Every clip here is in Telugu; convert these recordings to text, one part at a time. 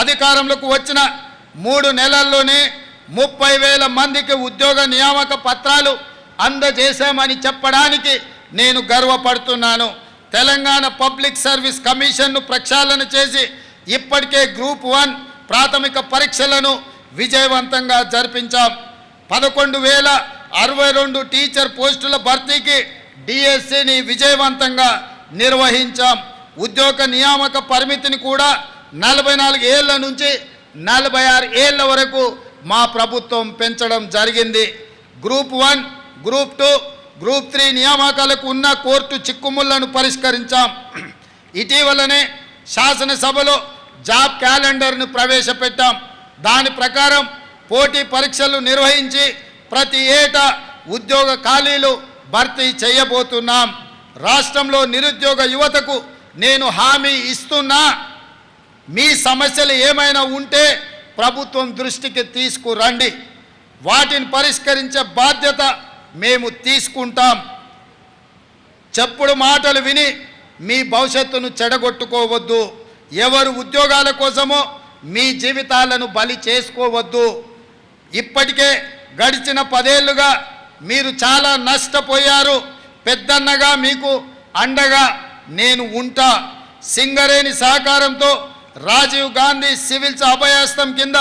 అధికారంలోకి వచ్చిన 3 నెలల్లోనే 30,000 మందికి ఉద్యోగ నియామక పత్రాలు అందజేశామని చెప్పడానికి నేను గర్వపడుతున్నాను. తెలంగాణ పబ్లిక్ సర్వీస్ కమిషన్ను ప్రక్షాళన చేసి ఇప్పటికే గ్రూప్ 1 ప్రాథమిక పరీక్షలను విజయవంతంగా జరిపించాం. 11,062 టీచర్ పోస్టుల భర్తీకి డిఎస్సిని విజయవంతంగా నిర్వహించాం. ఉద్యోగ నియామక పరిమితిని కూడా 44 ఏళ్ల నుంచి 46 ఏళ్ల వరకు మా ప్రభుత్వం పెంచడం జరిగింది. గ్రూప్ 1, గ్రూప్ 2, గ్రూప్ 3 నియామకాలకు ఉన్న కోర్టు చిక్కుముళ్లను పరిష్కరించాం. ఇటీవలనే శాసనసభలో జాబ్ క్యాలెండర్ను ప్రవేశపెట్టాం. దాని ప్రకారం పోటీ పరీక్షలు నిర్వహించి ప్రతి ఏటా ఉద్యోగ ఖాళీలు భర్తీ చేయబోతున్నాం. రాష్ట్రంలో నిరుద్యోగ యువతకు నేను హామీ ఇస్తున్నా, మీ సమస్యలు ఏమైనా ఉంటే ప్రభుత్వం దృష్టికి తీసుకురండి, వాటిని పరిష్కరించే బాధ్యత మేము తీసుకుంటాం. చెప్పుడు మాటలు విని మీ భవిష్యత్తును చెడగొట్టుకోవద్దు. ఎవరు ఉద్యోగాల కోసమో మీ జీవితాలను బలి చేసుకోవద్దు. ఇప్పటికే గడిచిన 10 ఏళ్లుగా మీరు చాలా నష్టపోయారు. పెద్దన్నగా మీకు అండగా నేను ఉంటా. సింగరేణి సహకారంతో రాజీవ్ గాంధీ సివిల్స్ అభయాస్తం కింద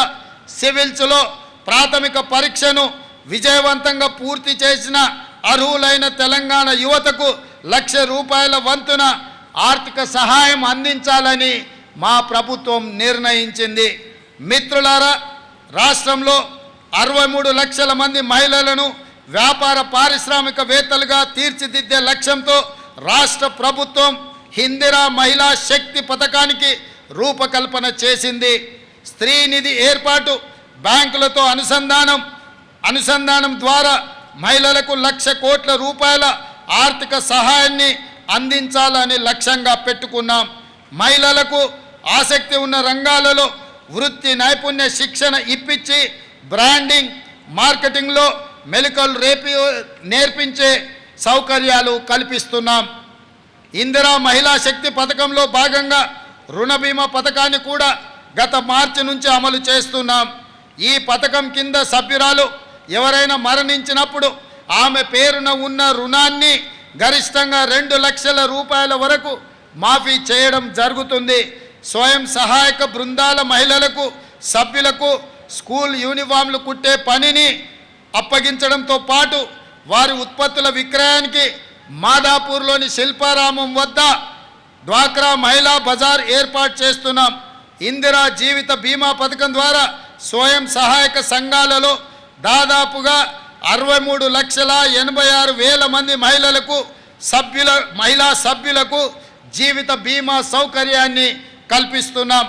సివిల్స్లో ప్రాథమిక పరీక్షను విజయవంతంగా పూర్తి చేసిన అర్హులైన తెలంగాణ యువతకు ₹1,00,000 వంతున ఆర్థిక సహాయం అందించాలని మా ప్రభుత్వం నిర్ణయించింది. మిత్రులారా, రాష్ట్రంలో 63 లక్షల మంది మహిళలను వ్యాపార పారిశ్రామికవేత్తలుగా తీర్చిదిద్దే లక్ష్యంతో రాష్ట్ర ప్రభుత్వం ఇందిరా మహిళా శక్తి పథకానికి రూపకల్పన చేసింది. స్త్రీ నిధి ఏర్పాటు, బ్యాంకులతో అనుసంధానం ద్వారా మహిళలకు ₹1,00,000 కోట్ల ఆర్థిక సహాయాన్ని అందించాలని లక్ష్యంగా పెట్టుకున్నాం. మహిళలకు ఆసక్తి ఉన్న రంగాలలో వృత్తి నైపుణ్య శిక్షణ ఇప్పించి బ్రాండింగ్, మార్కెటింగ్లో మెలకువలు నేర్పించే సౌకర్యాలు కల్పిస్తున్నాం. ఇందిరా మహిళా శక్తి పథకంలో భాగంగా రుణ బీమా పథకాన్ని కూడా గత మార్చి నుంచి అమలు చేస్తున్నాం. ఈ పథకం కింద సభ్యురాలు ఎవరైనా మరణించినప్పుడు ఆమె పేరున ఉన్న రుణాన్ని గరిష్టంగా ₹2,00,000 వరకు మాఫీ చేయడం జరుగుతుంది. స్వయం సహాయక బృందాల మహిళలకు సభ్యులకు స్కూల్ యూనిఫామ్లు కుట్టే పనిని అప్పగించడంతో పాటు వారి ఉత్పత్తుల విక్రయానికి మాదాపూర్లోని శిల్పారామం వద్ద డ్వాక్రా మహిళా బజార్ ఏర్పాటు చేస్తున్నాం. ఇందిరా జీవిత బీమా పథకం ద్వారా స్వయం సహాయక సంఘాలలో దాదాపుగా 63,86,000 మంది మహిళా సభ్యులకు జీవిత బీమా సౌకర్యాన్ని కల్పిస్తున్నాం.